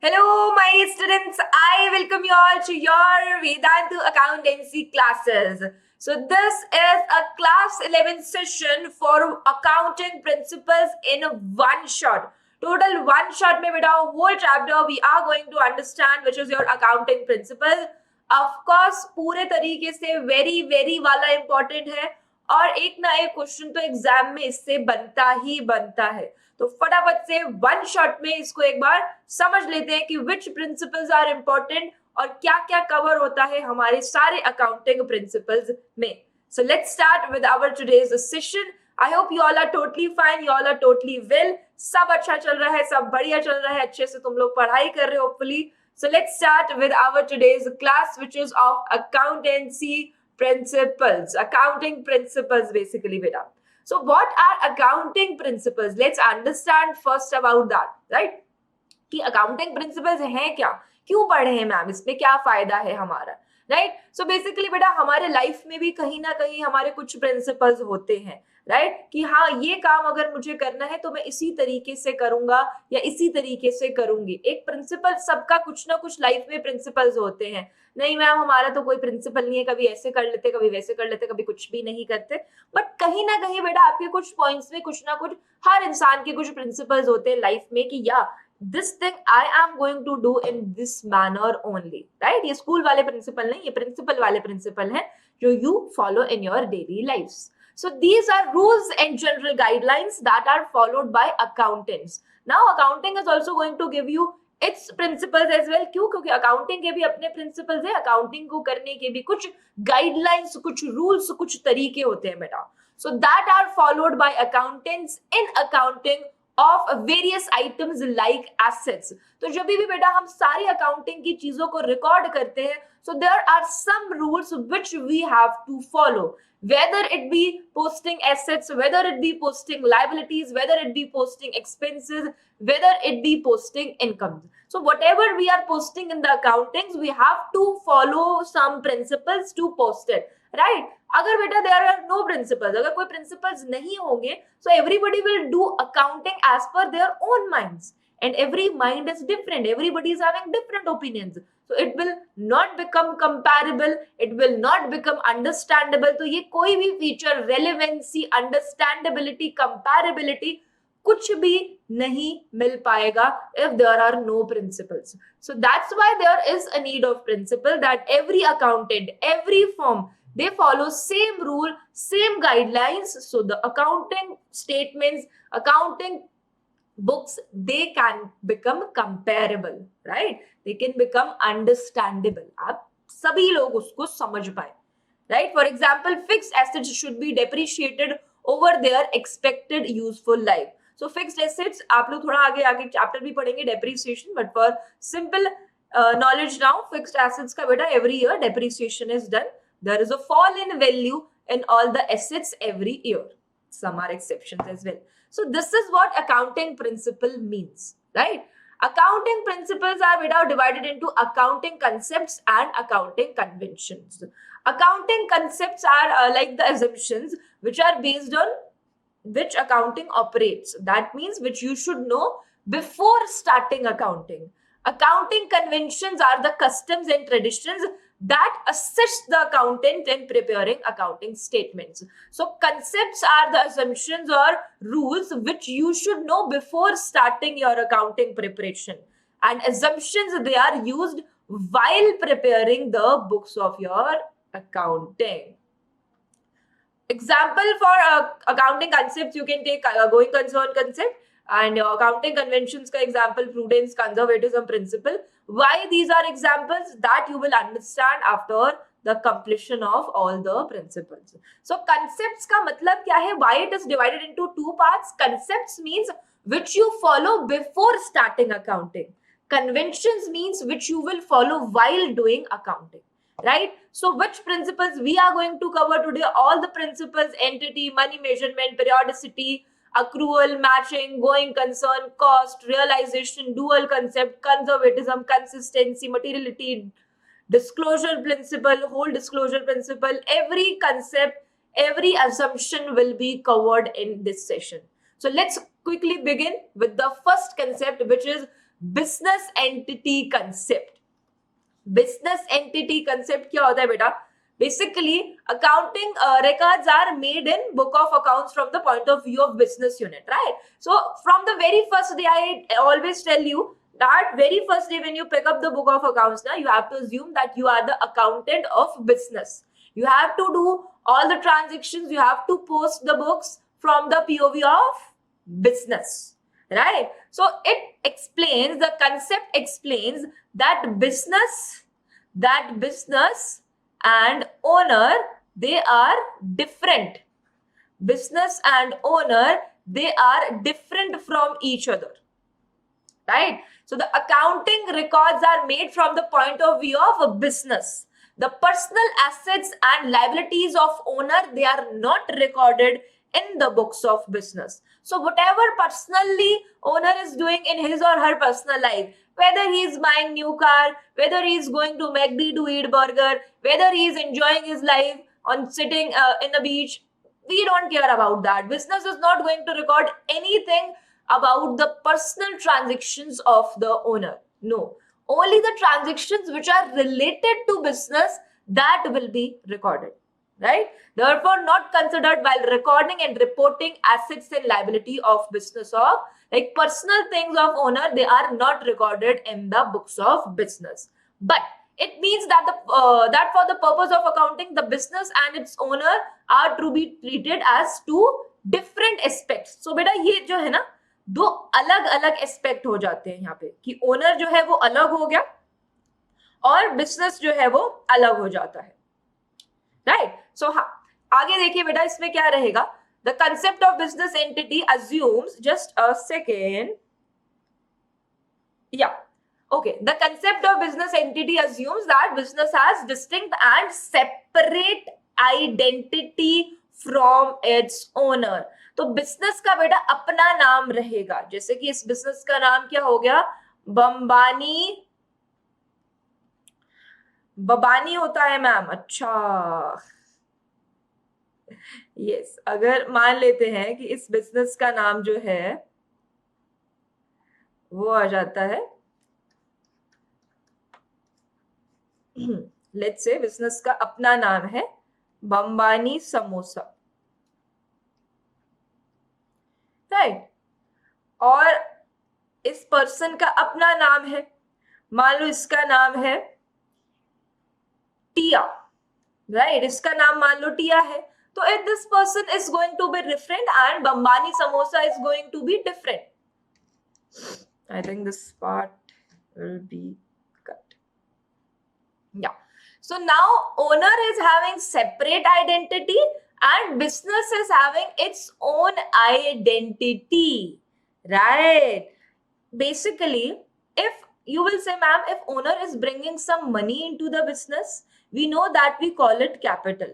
Hello, my students. I welcome you all to your Vedantu Accountancy classes. So, this is a class 11 session for accounting principles in one shot. Total one shot में बेटा whole chapter we are going to understand which is your accounting principle. Of course, पूरे तरीके से very वाला important है और एक ना एक क्वेश्चन तो एग्जाम में इससे बनता ही बनता है. तो फटाफट से वन शॉट में इसको एक बार समझ लेते हैं कि विच प्रिंसिपल्स आर इंपॉर्टेंट और क्या क्या कवर होता है हमारे सारे अकाउंटिंग प्रिंसिपल्स में. So let's start with our today's session. I hope you all are totally fine, you all are totally well. सब अच्छा चल रहा है, सब बढ़िया चल रहा है, अच्छे से तुम लोग पढ़ाई कर रहे हो hopefully. So let's start with our today's class which is of accountancy principles, accounting principles basically beta. So what are accounting principles? Let's understand first about that, right? कि accounting principles हैं क्या, क्यों पढ़े हैं मैम, इसमें क्या फायदा है हमारा, राइट? सो बेसिकली बेटा हमारे लाइफ में भी कहीं ना कहीं हमारे कुछ प्रिंसिपल्स होते हैं, राइट? कि हाँ ये काम अगर मुझे करना है तो मैं इसी तरीके से करूंगा या इसी तरीके से करूंगी. एक प्रिंसिपल, सबका कुछ ना कुछ लाइफ में प्रिंसिपल्स होते हैं. नहीं मैम हमारा तो कोई प्रिंसिपल नहीं है, कभी ऐसे कर लेते, कभी वैसे कर लेते, कभी कुछ भी नहीं करते. बट कहीं ना कहीं बेटा आपके कुछ पॉइंट्स में कुछ ना कुछ, हर इंसान के कुछ प्रिंसिपल्स होते हैं लाइफ में कि या this thing I am going to do in this manner only, right? ये स्कूल वाले प्रिंसिपल नहीं, ये प्रिंसिपल वाले प्रिंसिपल हैं जो you follow in your daily lives. So these are rules and general guidelines that are followed by accountants. Now accounting is also going to give you its principles as well. क्यों? क्योंकि accounting के भी अपने principles है, accounting को करने के भी कुछ गाइडलाइंस, कुछ रूल्स, कुछ तरीके होते हैं बेटा. So that are followed by accountants in accounting of various items like assets. तो जब भी बेटा हम सारी अकाउंटिंग की चीजों को रिकॉर्ड करते हैं, so there are some rules which we have to follow, whether it be posting assets, whether it be posting liabilities, whether it be posting expenses, whether it be posting income. So whatever we are posting in the accountings, we have to follow some principles to post it, right? अगर बेटा there are no principles, अगर कोई principles नहीं होंगे, so everybody will do accounting as per their own minds, and every mind is different, everybody is having different opinions, so it will not become comparable, it will not become understandable. तो ये कोई भी feature, relevancy, understandability, कंपैरेबिलिटी कुछ भी नहीं मिल पाएगा if there are no principles. So that's why there is a need of principle, that every accountant, every firm, they follow same rule, same guidelines, so the accounting statements, accounting books, they can become comparable, right? They can become understandable, आप सभी लोग उसको समझ पाए, right? For example, fixed assets should be depreciated over their expected useful life. So fixed assets, आप लोग थोड़ा आगे आगे चैप्टर भी पढ़ेंगे depreciation, but for simple knowledge now, fixed assets का बेटा every year depreciation is done. There is a fall in value in all the assets every year. Some are exceptions as well. So this is what accounting principle means, right? Accounting principles are beta divided into accounting concepts and accounting conventions. Accounting concepts are like the assumptions which are based on which accounting operates. That means which you should know before starting accounting. Accounting conventions are the customs and traditions that assist the accountant in preparing accounting statements. So concepts are the assumptions or rules which you should know before starting your accounting preparation. And assumptions, they are used while preparing the books of your accounting. Example for accounting concepts, you can take going concern concept, and accounting conventions ka example prudence, conservatism principle. Why these are examples? That you will understand after the completion of all the principles. So concepts ka matlab kya hai? Why it is divided into two parts? Concepts means which you follow before starting accounting. Conventions means which you will follow while doing accounting, right? So which principles we are going to cover today? All the principles: entity, money measurement, periodicity, accrual, matching, going concern, cost, realization, dual concept, conservatism, consistency, materiality, disclosure principle, whole disclosure principle. Every concept, every assumption will be covered in this session. So let's quickly begin with the first concept, which is business entity concept. Business entity concept क्या होता है बेटा? Basically, accounting records are made in book of accounts from the point of view of business unit, right? So from the very first day, I always tell you that very first day when you pick up the book of accounts, now you have to assume that you are the accountant of business. You have to do all the transactions. You have to post the books from the POV of business, right? So it explains, the concept explains that business and owner, they are different. Business and owner, they are different from each other, right? So the accounting records are made from the point of view of a business. The personal assets and liabilities of owner, they are not recorded in the books of business. So whatever personally owner is doing in his or her personal life, whether he is buying new car, whether he is going to McD to eat burger, whether he is enjoying his life on sitting in the beach, we don't care about that. Business is not going to record anything about the personal transactions of the owner. No, only the transactions which are related to business, that will be recorded, right? Therefore, not considered while recording and reporting assets and liability of business of, like personal things of owner, they are not recorded in the books of business. But it means that that for the purpose of accounting, the business and its owner are to be treated as two different aspects. So बेटा ये जो है ना, दो अलग अलग aspect हो जाते हैं यहाँ पे, कि ओनर जो है वो अलग हो गया और बिजनेस जो है वो अलग हो जाता है, राइट? सो हाँ, आगे देखिए बेटा, इसमें क्या रहेगा? The concept of business entity assumes, just a second, या okay, the concept of business entity assumes that business has distinct and separate identity from its owner. तो बिजनेस का बेटा अपना नाम रहेगा, जैसे कि इस बिजनेस का नाम क्या हो गया? बबानी होता है मैम। अच्छा, यस, अगर मान लेते हैं कि इस बिजनेस का नाम जो है वो आ जाता है, लेट्स से बिजनेस का अपना नाम है बम्बानी समोसा, राइट? और इस पर्सन का अपना नाम है, मान लो इसका नाम है टिया, राइट? इसका नाम मान लो टिया है, तो if this person is going to be different and Bambani Samosa is going to be different. I think this part will be cut. Yeah. So now owner is having separate identity and business is having its own identity, right? Basically, if you will say, ma'am, if owner is bringing some money into the business, we know that we call it capital,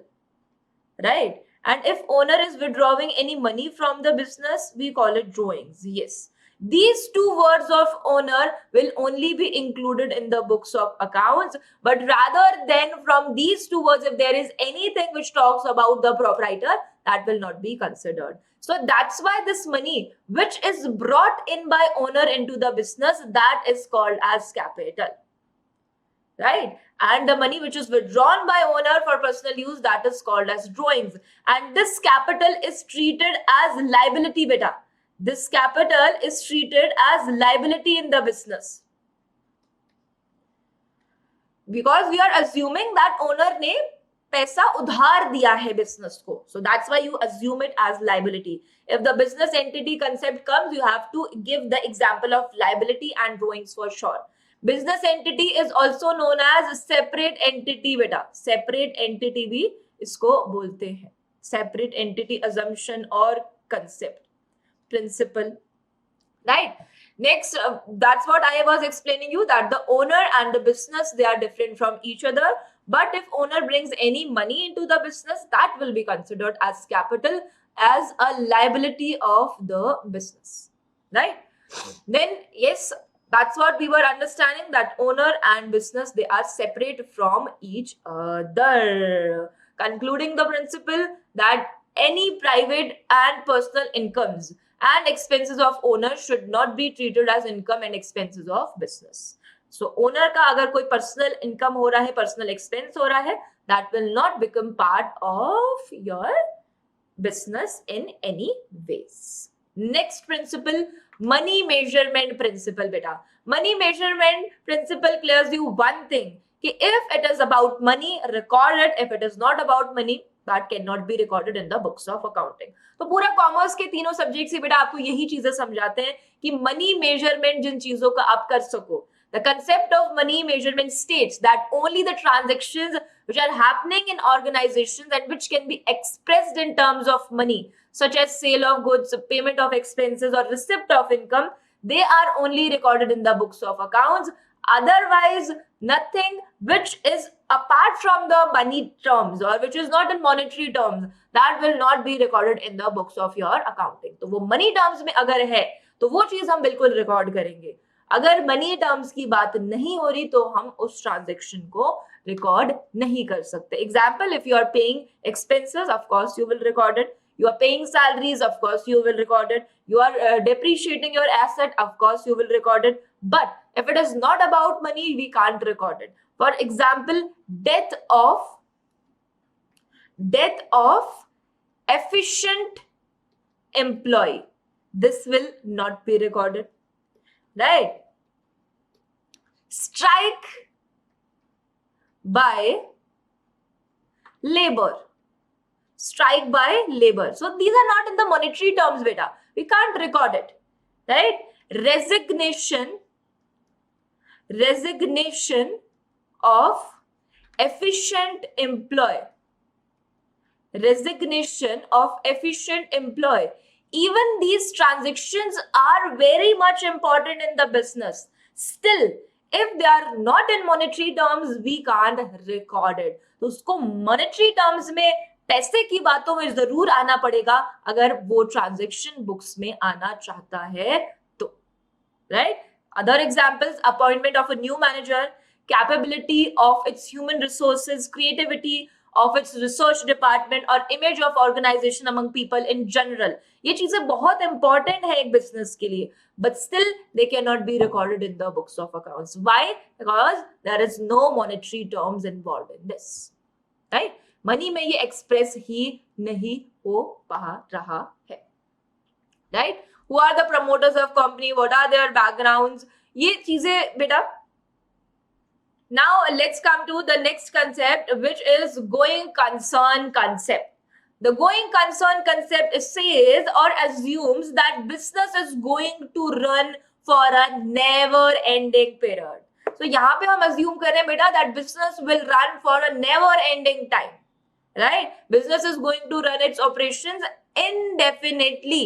right? And if owner is withdrawing any money from the business, we call it drawings. Yes. These two words of owner will only be included in the books of accounts, but rather than from these two words, if there is anything which talks about the proprietor, that will not be considered. So that's why this money which is brought in by owner into the business, that is called as capital, right? And the money which is withdrawn by owner for personal use, that is called as drawings. And this capital is treated as liability, beta. This capital is treated as liability in the business, because we are assuming that owner ने पैसा उधार दिया है business को. So that's why you assume it as liability. If the business entity concept comes, you have to give the example of liability and drawings for sure. Business entity is also known as separate entity, बेटा. Separate entity भी इसको बोलते हैं. Separate entity assumption or concept, principle, right? Next, that's what I was explaining you, that the owner and the business, they are different from each other. But if owner brings any money into the business, that will be considered as capital, as a liability of the business, right? Then yes, that's what we were understanding, that owner and business, they are separate from each other. Concluding the principle that any private and personal incomes and expenses of owner should not be treated as income and expenses of business. So owner का अगर कोई personal income हो रहा है, personal expense हो रहा है, that will not become part of your business in any ways. Next principle, money measurement principle. बेटा money measurement principle clears you one thing कि if it is about money, record it. If it is not about money, that cannot be recorded in the books of accounting. तो पूरा commerce के तीनों subject से बेटा आपको यही चीजें समझाते हैं कि मनी मेजरमेंट जिन चीजों का आप कर सको. The concept of money measurement states that only the transactions which are happening in organizations and which can be expressed in terms of money, such as sale of goods, payment of expenses, or receipt of income, they are only recorded in the books of accounts. Otherwise, nothing which is apart from the money terms or which is not in monetary terms, that will not be recorded in the books of your accounting. तो वो money terms में अगर है तो वो चीज हम बिल्कुल रिकॉर्ड करेंगे. अगर मनी टर्म्स की बात नहीं हो रही तो हम उस ट्रांजेक्शन को रिकॉर्ड नहीं कर सकते. Example, if you are paying expenses, of course you will record it. You are paying salaries, of course you will record it. You are depreciating your asset, of course you will record it. But if it is not about money, we can't record it. For example, death of efficient employee, this will not be recorded, right? Strike by labor. Strike by labor. So these are not in the monetary terms, beta. We can't record it, right? Resignation of efficient employee. Resignation of efficient employee. Even these transactions are very much important in the business. Still, if they are not in monetary terms, we can't record it. तो उसको monetary terms में पैसे की बातों में जरूर आना पड़ेगा अगर वो ट्रांजेक्शन बुक्स में आना चाहता है तो, right? Other examples, appointment of a new manager, capability of its human resources, creativity of its research department or image of organization among people in general. ये चीजें बहुत important है एक business के लिए, but still they cannot be recorded in the books of accounts. Why? Because there is no monetary terms involved in this, right? Money में ये express ही नहीं हो पा रहा है, right? Who are the promoters of company? What are their backgrounds? ये चीजें बेटा. Now let's come to the next concept, which is going concern concept. The going concern concept says or assumes that business is going to run for a never ending period. So यहाँ पे हम assume कर रहे हैं बेटा that business will run for a never ending time, right? Business is going to run its operations indefinitely.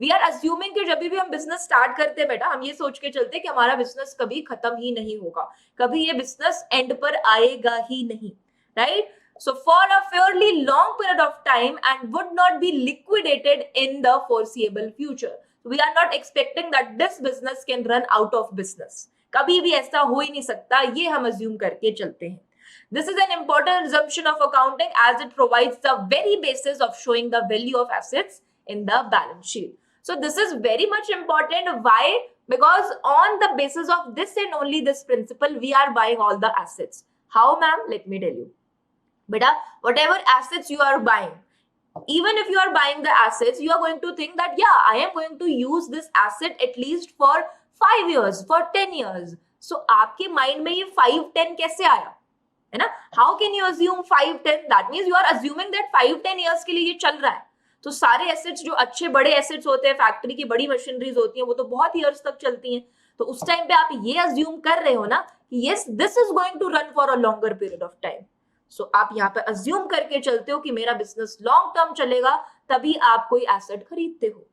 We are assuming कि जब भी हम बिजनेस स्टार्ट करते हैं बेटा, हम ये सोच के चलते हैं कि हमारा बिजनेस कभी खत्म ही नहीं होगा, कभी ये बिजनेस एंड पर आएगा ही नहीं, right? So for a fairly long period of time and would not be liquidated in the foreseeable future. We are not expecting that this business can run out of business. कभी भी ऐसा हो ही नहीं सकता, ये हम अज्यूम करके चलते हैं. This is an important assumption of accounting as it provides the very basis of showing the value of assets in the balance sheet. So this is very much important. Why? Because on the basis of this and only this principle, we are buying all the assets. How, ma'am? Let me tell you. Beta, whatever assets you are buying, even if you are buying the assets, you are going to think that, yeah, I am going to use this asset at least for 5 years, for 10 years. So आपके mind में ये 5-10 कैसे आया? है ना? How can you assume 5-10? That means you are assuming that 5-10 years के लिए ये चल रहा है. तो सारे एसेट्स जो अच्छे बड़े एसेट्स होते हैं, फैक्ट्री की बड़ी मशीनरीज होती हैं, वो तो बहुत ईयर्स तक चलती हैं. तो उस टाइम पे आप ये अज्यूम कर रहे हो ना कि yes, this is going to run for a longer period of time. So आप यहाँ पे अज्यूम करके चलते हो कि मेरा बिजनेस लॉन्ग टर्म चलेगा, तभी आप कोई एसेट खरीदते हो,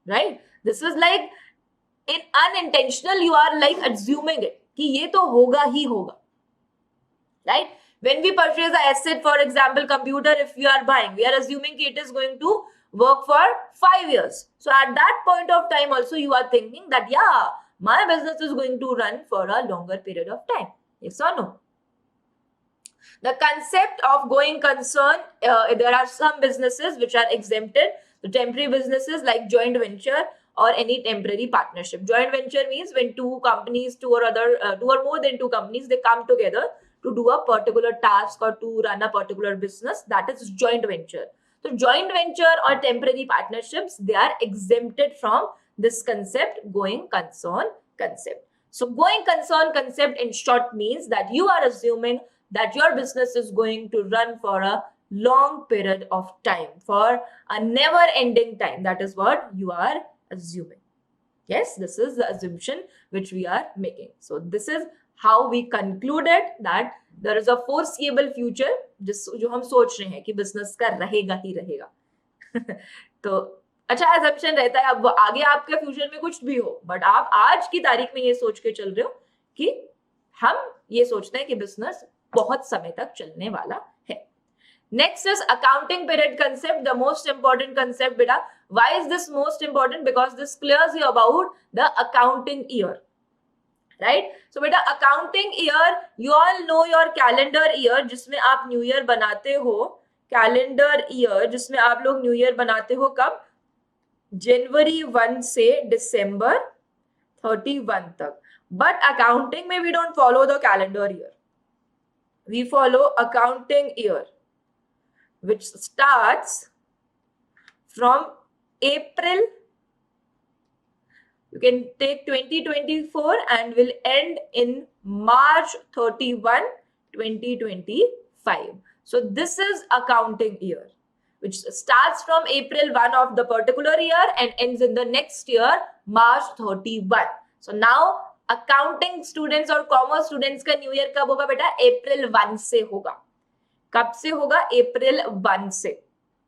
right? This is like in unintentional, you are like assuming it कि ये तो होगा ही होगा, right? When we purchase an asset, for example, computer, if we are buying, we are assuming it is going to work for 5 years. So at that point of time also you are thinking that, yeah, my business is going to run for a longer period of time. Yes or no? The concept of going concern, there are some businesses which are exempted. The temporary businesses like joint venture or any temporary partnership. Joint venture means when two companies, two or more than two companies, they come together to do a particular task or to run a particular business. That is joint venture. So joint venture or temporary partnerships, they are exempted from this concept, going concern concept. So going concern concept in short means that you are assuming that your business is going to run for a long period of time, for a never ending time. That is what you are assuming. Yes, this is the assumption which we are making. So this is how we concluded that there is a foreseeable future जो हम सोच रहे हैं कि business का रहेगा ही रहेगा तो अच्छा assumption रहता है. अब आगे आपके फ्यूचर में कुछ भी हो, बट आप आज की तारीख में ये सोच के चल रहे हो कि हम ये सोचते हैं कि बिजनेस बहुत समय तक चलने वाला है. Next is accounting period concept, the most important concept, beta. Why is this most important? Because this clears you about the accounting year, right? So beta, accounting year, you all know your calendar year, जिसमें आप new year बनाते हो. Calendar year जिसमें आप लोग new year बनाते हो कब? जनवरी 1 से दिसंबर 31 तक. बट अकाउंटिंग में we don't follow the calendar year. We follow accounting year, which starts from April. You can take 2024 and will end in March 31, 2025. So this is accounting year, which starts from April 1 of the particular year and ends in the next year, March 31. So now accounting students और commerce students का new year कब होगा बेटा? अप्रैल 1 से होगा. कब से होगा? अप्रैल 1 से,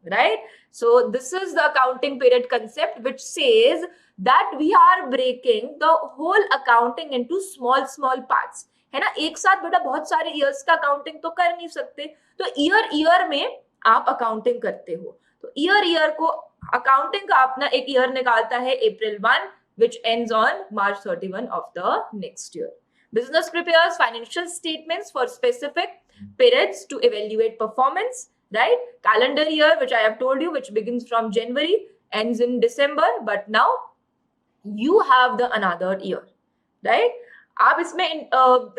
right? So this is the accounting period concept which says that we are breaking the whole accounting into small parts. है ना? एक साथ बेटा बहुत सारे ईयर्स का अकाउंटिंग तो कर नहीं सकते, तो ईयर में आप अकाउंटिंग करते हो. तो ईयर को अकाउंटिंग का अपना एक ईयर निकालता है अप्रैल 1 which ends on March 31 of the next year. Business prepares financial statements for specific periods to evaluate performance, right? Calendar year, which I have told you, which begins from January, ends in December, but now you have the another year, right? आप इसमें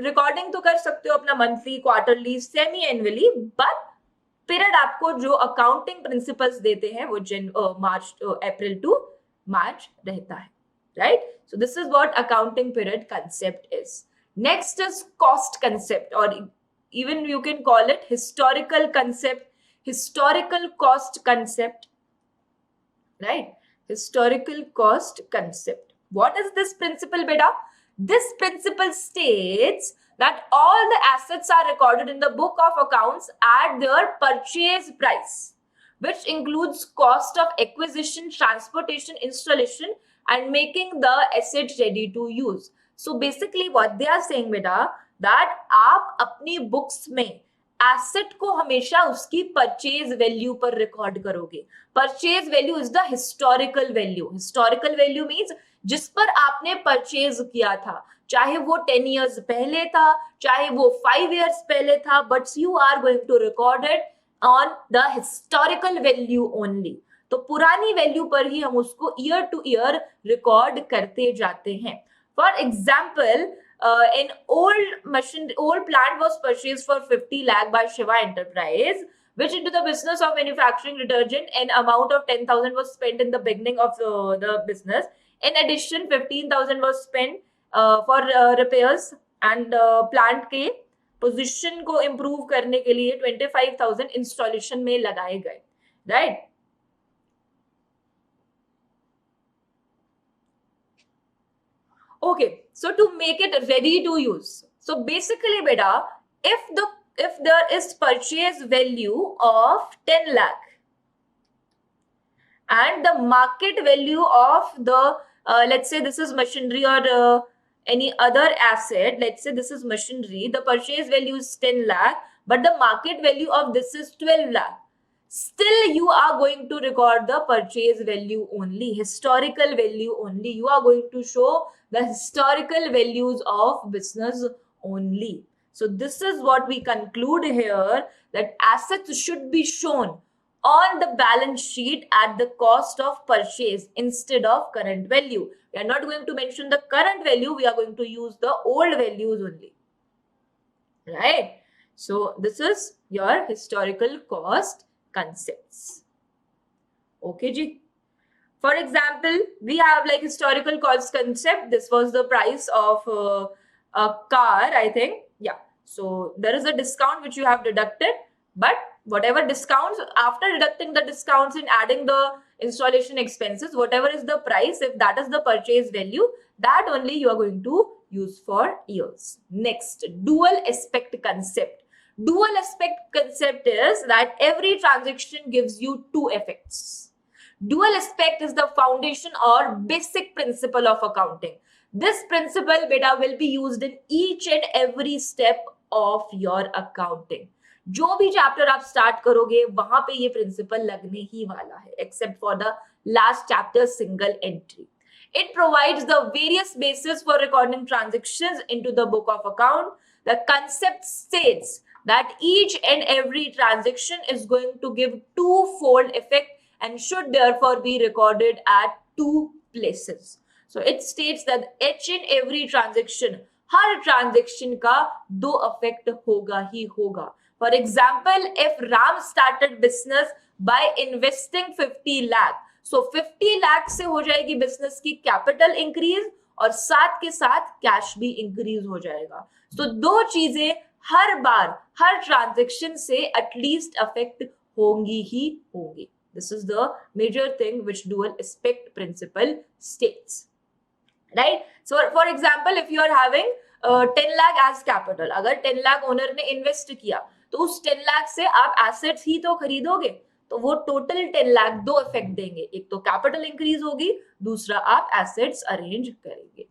recording तो कर सकते हो अपना monthly, quarterly, semi annually, but period आपको जो accounting principles देते हैं वो मार्च अप्रैल टू मार्च रहता है, right? So this is what accounting period concept is. Next is cost concept, or even you can call it historical concept, historical cost concept, right? Historical cost concept. What is this principle, beta? This principle states that all the assets are recorded in the book of accounts at their purchase price, which includes cost of acquisition, transportation, installation, and making the asset ready to use. So basically what they are saying beta, that आप अपनी books में asset को हमेशा उसकी purchase value पर record करोगे. Purchase value is the historical value. Historical value means जिस पर आपने परचेज किया था, चाहे वो 10 years पहले था, चाहे वो 5 years पहले था, but you are going to record it on the historical value only. तो पुरानी वैल्यू पर ही हम उसको ईयर टू ईयर रिकॉर्ड करते जाते हैं. For example, an old plant was purchased for 50 lakh by Shiva Enterprise, which into the business of manufacturing detergent. An amount of 10,000 was spent in the beginning of the business. In addition, 15,000 was spent for repairs and plant के position को improve करने के लिए 25,000 installation में लगाए गए, right? Okay, so to make it ready to use, so basically beta, if there is purchase value of 10 lakh and the market value of the let's say this is machinery or any other asset, let's say this is machinery, the purchase value is 10 lakh but the market value of this is 12 lakh, still you are going to record the purchase value only, historical value only. You are going to show the historical values of business only. So this is what we conclude here, that assets should be shown on the balance sheet at the cost of purchase instead of current value. We are not going to mention the current value, we are going to use the old values only, right? So this is your historical cost concepts. Okay ji. For example, we have like historical cost concept. This was the price of a car, I think. Yeah. So there is a discount which you have deducted, but whatever discounts, after deducting the discounts and adding the installation expenses, whatever is the price, if that is the purchase value, that only you are going to use for years. Next, dual aspect concept. Dual aspect concept is that every transaction gives you two effects. Dual aspect is the foundation or basic principle of accounting. This principle beta will be used in each and every step of your accounting. जो भी chapter आप start करोगे वहां पे ये principal लगने ही वाला है, except for the last chapter single entry. It provides the various bases for recording transactions into the book of account. The concept states that each and every transaction is going to give twofold effect and should therefore be recorded at two places. So it states that each and every transaction, her transaction का दो effect होगा ही होगा. For example, if Ram started business by investing 50 lakh, so 50 lakh से हो जाएगी business की capital increase और साथ के साथ cash भी increase हो जाएगा. So दो चीजें हर बार हर transaction से at least affect होंगी ही होंगी. This is the major thing which dual aspect principle states, right? So for example, if you are having 10 lakh as capital, अगर 10 lakh owner ने invest किया तो उस 10 लाख से आप एसेट्स ही तो खरीदोगे, तो वो टोटल 10 लाख दो इफेक्ट देंगे. एक तो कैपिटल इंक्रीज होगी, दूसरा आप एसेट्स अरेंज करेंगे,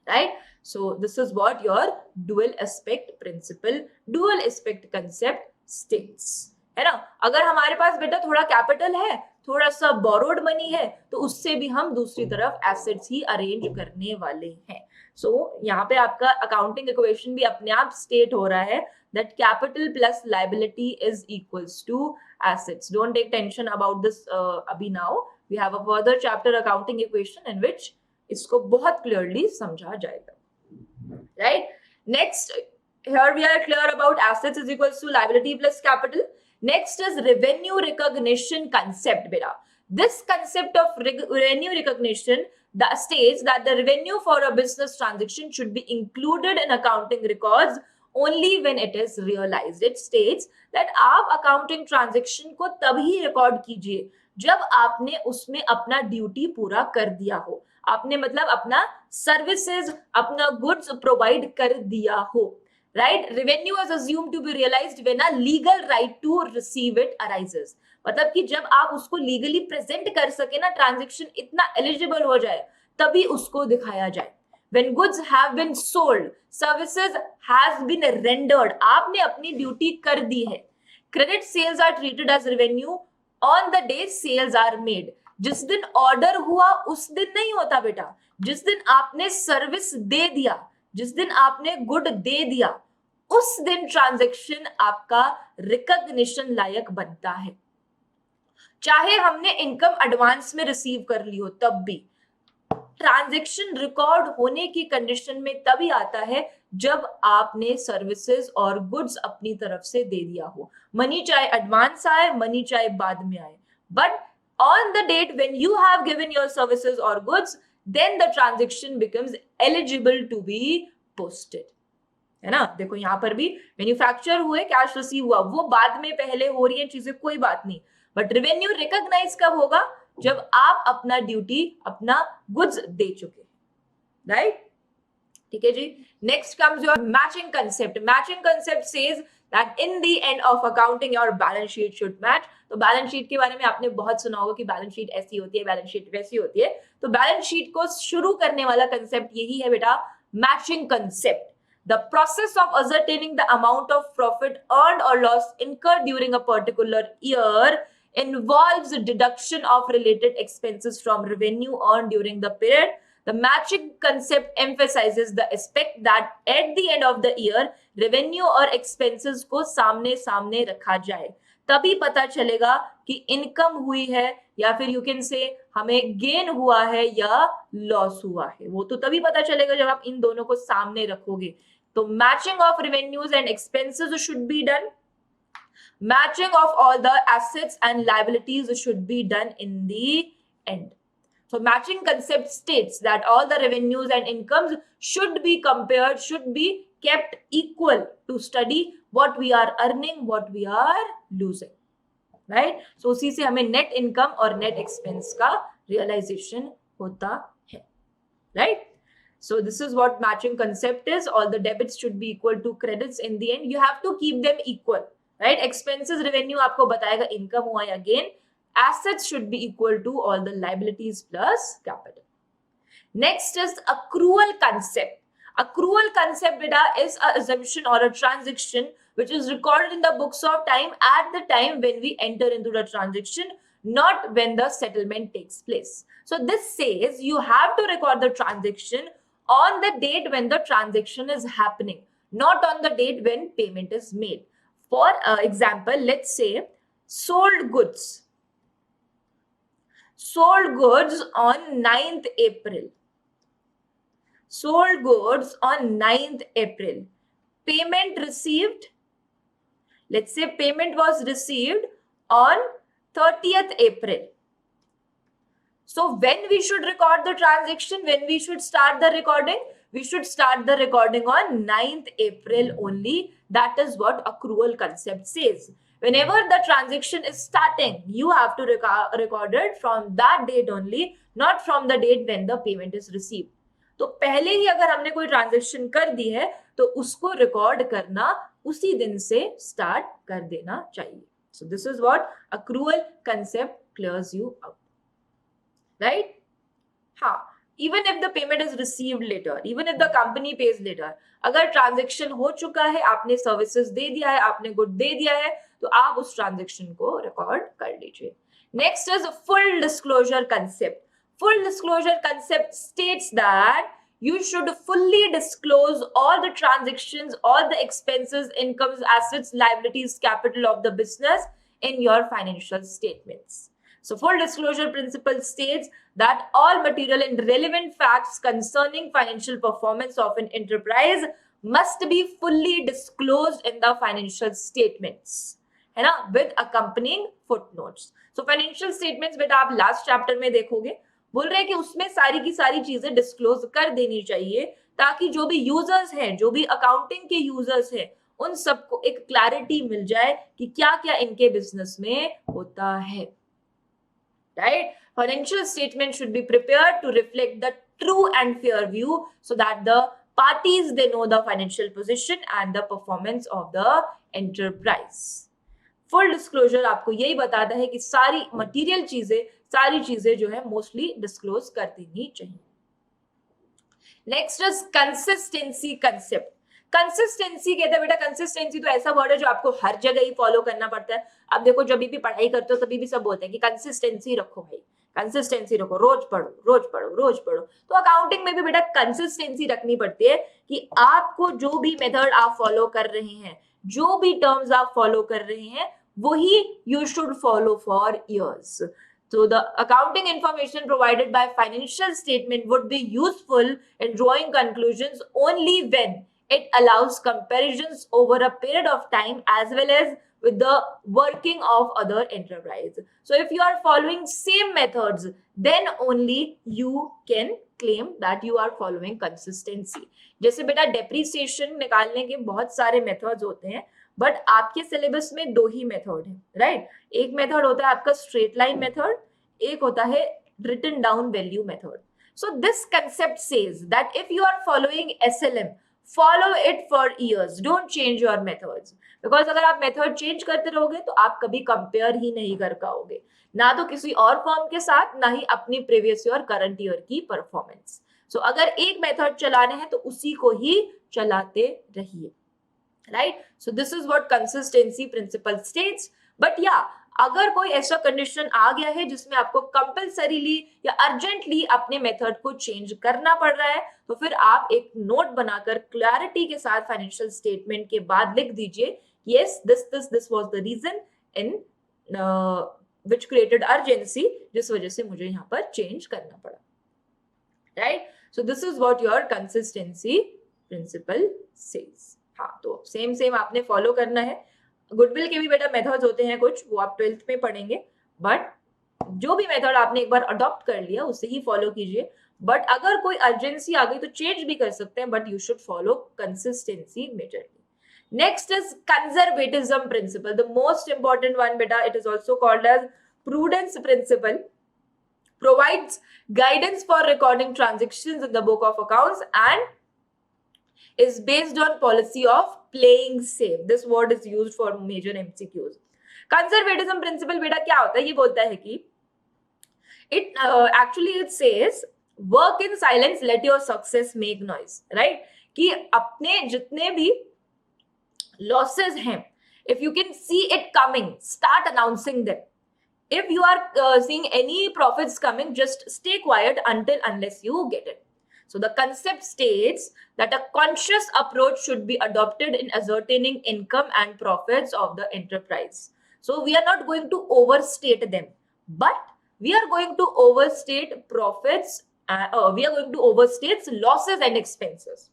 right? So this is what your dual aspect principle, dual aspect concept states, है ना? अगर हमारे पास बेटा थोड़ा कैपिटल है, थोड़ा सा बोरोड मनी है, तो उससे भी हम दूसरी तरफ एसेट्स ही अरेंज करने वाले हैं. सो यहाँ पे आपका अकाउंटिंग इक्वेशन भी अपने आप स्टेट हो रहा है that capital plus liability is equals to assets. Don't take tension about this abhi now. We have a further chapter accounting equation in which इसको बहुत clearly समझा जाएगा, right? Next, here we are clear about assets is equals to liability plus capital. Next is revenue recognition concept, beta. This concept of revenue recognition that states that the revenue for a business transaction should be included in accounting records only when it is realized. It states that आप accounting transaction को तभी record कीजिए जब आपने उसमें अपना duty पूरा कर दिया हो, आपने मतलब अपना सर्विसेज, अपना गुड्स प्रोवाइड कर दिया हो, right? Revenue is assumed to be realized when a legal right to receive it arises. मतलब कि जब आप उसको लीगली प्रेजेंट कर सके ना, ट्रांजेक्शन इतना एलिजिबल हो जाए, तभी उसको दिखाया जाए. When goods have been sold, services has been rendered, आपने अपनी ड्यूटी कर दी है. Credit sales are treated as revenue on the day sales are made. जिस दिन ऑर्डर हुआ उस दिन नहीं होता बेटा, जिस दिन आपने सर्विस दे दिया, जिस दिन आपने गुड दे दिया, उस दिन ट्रांजैक्शन आपका रिकॉग्निशन लायक बनता है. चाहे हमने इनकम एडवांस में रिसीव कर ली हो, तब भी ट्रांजैक्शन रिकॉर्ड होने की कंडीशन में तभी आता है जब आपने सर्विसेज और गुड्स अपनी तरफ से दे दिया हो. मनी चाहे एडवांस आए, मनी चाहे बाद में आए, but on the date when you have given your services और goods, then the transaction becomes eligible to be posted, है ना? देखो यहाँ पर भी मैन्युफैक्चर हुए, कैश रिसीव हुआ, वो बाद में पहले हो रही है चीजें, कोई बात नहीं, बट रेवेन्यू रिकॉग्नाइज कब होगा? जब आप अपना ड्यूटी, अपना गुड्स दे चुके, राइट? ठीक है जी. Next comes your matching concept. Matching concept says that in the end of accounting your balance sheet should match. तो बैलेंस शीट के बारे में आपने बहुत सुना होगा कि बैलेंस शीट ऐसी होती है, बैलेंस शीट वैसी होती है. तो बैलेंस शीट को शुरू करने वाला कंसेप्ट यही है बेटा, matching concept. The process of ascertaining the amount of profit earned or loss incurred during a particular year involves the deduction of related expenses from revenue earned during the period. The matching concept emphasizes the aspect that at the end of the year, revenue और expenses को सामने सामने रखा जाए, तभी पता चलेगा कि इनकम हुई है या फिर यू कैन से हमें गेन हुआ है या लॉस हुआ है। वो तो तभी पता चलेगा जब आप इन दोनों को सामने रखोगे। तो matching of revenues and expenses should be done. Matching of all the assets and liabilities should be done in the end. So matching concept states that all the revenues and incomes should be compared, should be kept equal to study what we are earning, what we are losing. Right? So उसी से हमें net income और net expense का realization होता है. Right? So this is what matching concept is. All the debits should be equal to credits in the end. You have to keep them equal. Right? Expenses revenue आपको बताएगा income हुआ या gain. Assets should be equal to all the liabilities plus capital. Next is accrual concept. Accrual concept beta is a assumption or a transaction which is recorded in the books of time at the time when we enter into the transaction, not when the settlement takes place. So this says you have to record the transaction on the date when the transaction is happening, not on the date when payment is made. For example, let's say sold goods on 9th April. Sold goods on 9th April. Payment received. Let's say payment was received on 30th April. So when we should record the transaction, when we should start the recording? We should start the recording on 9th April only. That is what accrual concept says. Whenever the transaction is starting, you have to record it from that date only, not from the date when the payment is received. तो पहले ही अगर हमने कोई transaction कर दी है तो उसको record करना उसी दिन से स्टार्ट कर देना चाहिए. So this is what accrual concept clears you out. Right? हाँ, even if the payment is received later, even if the company pays later, अगर ट्रांजेक्शन हो चुका है, आपने सर्विसेज दे दिया है, आपने गुड दे दिया है, तो आप उस ट्रांजेक्शन को रिकॉर्ड कर लीजिए. Next is full disclosure concept. Full disclosure concept states that you should fully disclose all the transactions, all the expenses, incomes, assets, liabilities, capital of the business in your financial statements. So full disclosure principle states that all material and relevant facts concerning financial performance of an enterprise must be fully disclosed in the financial statements, है ना, with accompanying footnotes. So financial statements बेटा आप last chapter में देखोगे, बोल रहे हैं कि उसमें सारी की सारी चीजें डिस्क्लोज कर देनी चाहिए ताकि जो भी यूजर्स हैं, जो भी अकाउंटिंग के यूजर्स हैं, उन सबको एक क्लैरिटी मिल जाए कि क्या क्या इनके बिजनेस में होता है. Right? Financial statement should be prepared to reflect the true and fair view so that the parties they know the financial position and the performance of the enterprise. Full disclosure आपको यही बताता है कि सारी material चीजें, सारी चीजें जो है मोस्टली डिस्क्लोज कर देनी चाहिए. Next is consistency concept. Consistency कहते हैं बेटा, कंसिस्टेंसी तो ऐसा वर्ड है जो आपको हर जगह ही फॉलो करना पड़ता है. आप देखो जब भी पढ़ाई करते हो तभी भी सब बोलते हैं कि कंसिस्टेंसी रखो भाई, कंसिस्टेंसी रखो, रोज पढ़ो रोज पढ़ो रोज पढ़ो. तो अकाउंटिंग में भी बेटा कंसिस्टेंसी रखनी पड़ती है कि आपको जो भी मेथड आप फॉलो कर रहे हैं, जो भी टर्म्स आप फॉलो कर रहे हैं, वही you should follow for years. So the accounting information provided by financial statement would be useful in drawing conclusions only when it allows comparisons over a period of time as well as with the working of other enterprise. So if you are following same methods, then only you can claim that you are following consistency. जैसे बेटा depreciation निकालने के बहुत सारे methods होते हैं, but आपके syllabus में दो ही मेथड है, राइट? एक मेथड होता है आपका स्ट्रेट लाइन मेथड, एक होता है written down value method. So this concept says that if you are following SLM, follow it for years, don't change your methods, because अगर आप मेथड चेंज करते रहोगे तो आप कभी कंपेयर ही नहीं कर पाओगे, ना तो किसी और फॉर्म के साथ, ना ही अपनी प्रीवियस ईयर करंट ईयर की परफॉर्मेंस. सो अगर एक मेथड चलाने हैं तो उसी को ही चलाते रहिए. Right? So this is what consistency principle states. But yeah, अगर कोई ऐसा कंडीशन आ गया है जिसमें आपको कंपल्सरीली या अर्जेंटली अपने मेथड को चेंज करना पड़ रहा है, तो फिर आप एक नोट बनाकर क्लैरिटी के साथ फाइनेंशियल स्टेटमेंट के बाद लिख दीजिए, yes, this was the reason, in which created urgency, जिस वजह से मुझे यहाँ पर change करना पड़ा. Right? So this is what your consistency principle says. हाँ, तो सेम आपने फॉलो करना है. गुडविल के भी बेटा मेथड्स होते हैं कुछ, वो आप 12th में पढ़ेंगे, बट जो भी मेथड आपने एक बार अडॉप्ट कर लिया उसे ही फॉलो कीजिए. बट अगर कोई अर्जेंसी आ गई तो चेंज भी कर सकते हैं, but you should follow consistency majorly. Next is conservatism principle, the most important one beta. It is also called as prudence principle. Provides guidance for recording transactions in the book of accounts and is based on policy of playing safe. This word is used for major MCQs. Conservatism principle beta क्या होता है? ये बोलता है कि it says work in silence, let your success make noise. Right? कि अपने जितने भी losses हैं, if you can see it coming, start announcing them. If you are seeing any profits coming, just stay quiet unless you get it. So the concept states that a conscious approach should be adopted in ascertaining income and profits of the enterprise. So we are not going to overstate them, but we are going to overstate profits. We are going to overstate losses and expenses.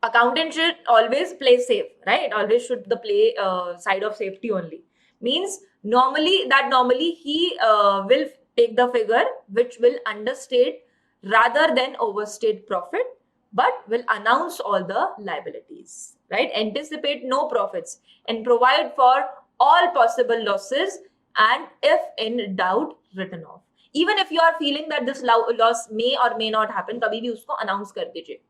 Accountant should always play safe, right? Always should the play side of safety only. Means normally he will take the figure which will understate rather than overstate profit, but will announce all the liabilities, right? Anticipate no profits and provide for all possible losses, and if in doubt, written off. Even if you are feeling that this loss may or may not happen, कभी भी उसको announce कर दीजिए.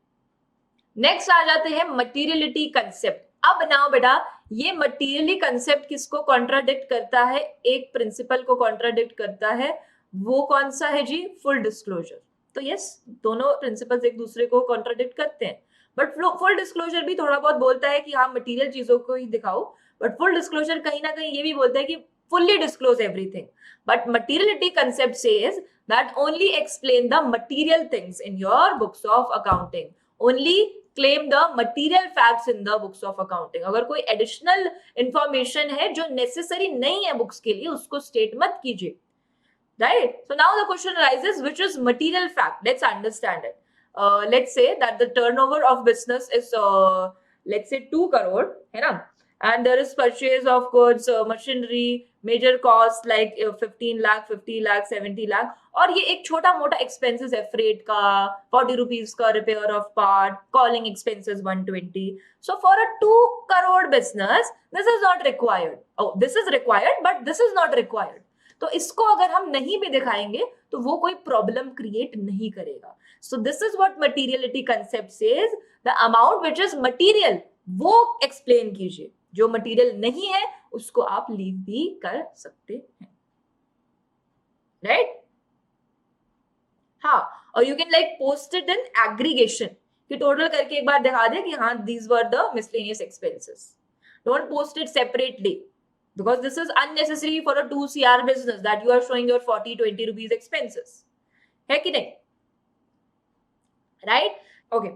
Next आ जाते हैं materiality concept. अब बनाओ बेटा, ये मटीरियली कंसेप्ट किसको कॉन्ट्राडिक्ट करता है? एक प्रिंसिपल को कॉन्ट्राडिक्ट करता है. वो कौन सा है जी? Full disclosure. तो यस, दोनों प्रिंसिपल्स एक दूसरे को कॉन्ट्राडिक्ट करते हैं, बट फुल डिस्क्लोजर भी थोड़ा बहुत बोलता है कि हाँ मटीरियल चीजों को ही दिखाओ, बट फुल डिस्क्लोजर कहीं ना कहीं ये भी बोलता है कि fully disclose everything. But materiality concept says that only explain the material things in your books of accounting. Only claim the material facts in the books of accounting. अगर कोई additional information है जो necessary नहीं है books के लिए, उसको state मत कीजिए. Right? So now the question arises, which is material fact? Let's understand it. Let's say that the turnover of business is let's say 2 crore, है ना? And there is purchase of goods, machinery, major costs like 15 lakh, 50 lakh, 70 lakh. और ये एक छोटा मोटा expenses है, freight का 40 rupees का, repair of part, calling expenses 120. So for a 2 crore business, this is not required. Oh, this is required, but this is not required. तो इसको अगर हम नहीं भी दिखाएंगे तो वो कोई प्रॉब्लम क्रिएट नहीं करेगा. सो this is what materiality concept says. The amount which is material वो एक्सप्लेन कीजिए, जो मटीरियल नहीं है उसको आप लीव भी कर सकते हैं. राइट? हाँ, और you can like post it in aggregation कि टोटल करके एक बार दिखा दे कि हाँ these were the miscellaneous expenses. Don't post it separately because this is unnecessary for a 2 CR business that you are showing your 40-20 rupees expenses. है कि नहीं? Right? Okay.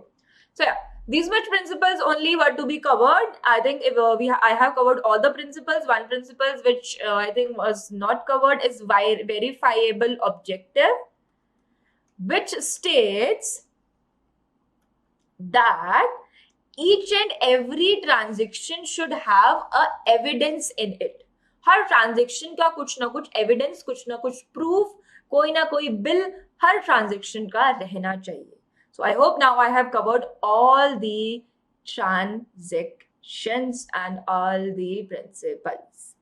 So yeah, these much principles only were to be covered. I think if I have covered all the principles. One principle which I think was not covered is verifiable objective, which states that each and every transaction should have a evidence in it. Her transaction का कुछ ना कुछ evidence, कुछ ना कुछ proof, कोई ना कोई बिल हर ट्रांजेक्शन का रहना चाहिए. So I hope now I have covered all the transactions and all the principles.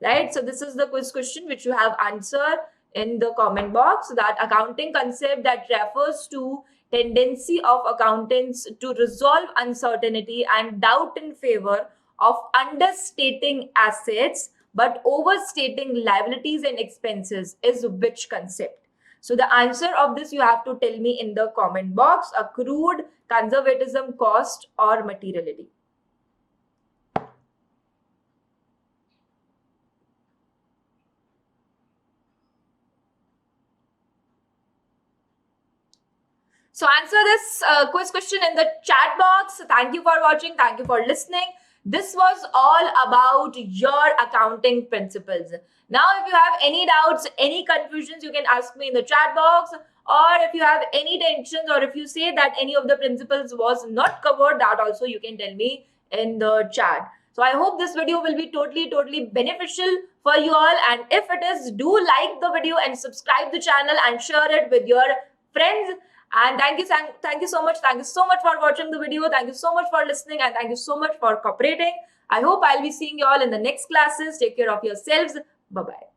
Right? So this is the quiz question which you have answered in the comment box. That accounting concept that refers to tendency of accountants to resolve uncertainty and doubt in favor of understating assets but overstating liabilities and expenses is which concept? So the answer of this you have to tell me in the comment box. Accrued, conservatism, cost, or materiality. So answer this quiz question in the chat box. Thank you for watching. Thank you for listening. This was all about your accounting principles. Now, if you have any doubts, any confusions, you can ask me in the chat box. Or if you have any tensions, or if you say that any of the principles was not covered, that also you can tell me in the chat. So I hope this video will be totally beneficial for you all. And if it is, do like the video and subscribe the channel and share it with your friends. And thank you so much. Thank you so much for watching the video. Thank you so much for listening, and thank you so much for cooperating. I hope I'll be seeing you all in the next classes. Take care of yourselves. Bye bye.